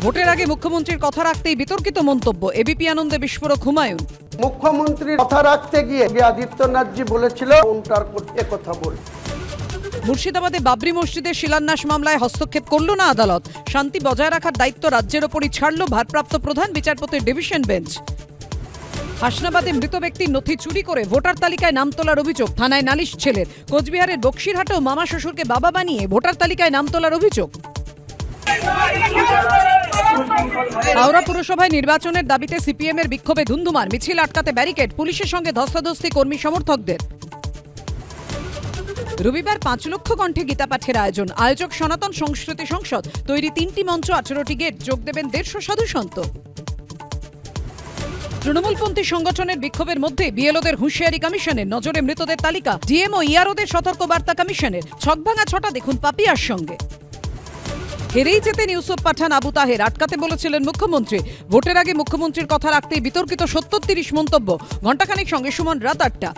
ভোটের আগে মুখ্যমন্ত্রীর কথা রাখতেই বিতর্কিত মন্তব্য, এবিপি আনন্দে বিস্ফোরক হুমায়ুন। মুখ্যমন্ত্রীর কথা রাখতে গিয়ে আদিত্যনাথজি বলেছিল কাউন্টার করতে কথা বল। মুর্শিদাবাদে বাবরি মসজিদের শিলান্যাস মামলায় হস্তক্ষেপ করল না আদালত, শান্তি বজায় রাখার দায়িত্ব রাজ্যের ওপরই ছাড়ল ভারপ্রাপ্ত প্রধান বিচারপতির ডিভিশন বেঞ্চ। হাসনাবাদে মৃত ব্যক্তির নথি চুরি করে ভোটার তালিকায় নাম তোলার অভিযোগ, থানায় নালিশ ছেলের। কোচবিহারের বক্সিরহাটেও মামা শ্বশুরকে বাবা বানিয়ে ভোটার তালিকায় নাম তোলার অভিযোগ। হাওড়া পুরসভায় নির্বাচনের দাবিতে সিপিএম এর বিক্ষোভে ধুন্ধুমার, মিছিল আটকাতে ব্যারিকেড, পুলিশের সঙ্গে ধস্তাধস্তি কর্মী সমর্থকদের। রবিবার 5 লক্ষ কণ্ঠে গীতাপাঠের আয়োজন, আয়োজক সনাতন সংস্কৃতি সংসদ। তৈরি 3টি মঞ্চ, 18টি গেট, যোগ দেবেন 150 সাধু সন্ত। তৃণমূলপন্থী সংগঠনের বিক্ষোভের মধ্যে বিএলওদের হুঁশিয়ারি কমিশনের, নজরে মৃতদের তালিকা। ডিএম ও ইআরওদের সতর্কবার্তা কমিশনের। ছকভাঙা ছটা দেখুন পাপিয়ার সঙ্গে। হেরেই যেতেন ইউসুফ পাঠান আবু তাহের, আটকাতে বলেছিলেন মুখ্যমন্ত্রী। ভোটের আগে মুখ্যমন্ত্রীর কথা রাখতেই বিতর্কিত 70-30 মন্তব্য। ঘণ্টাখানেক সঙ্গে সুমন, রাত 8টা।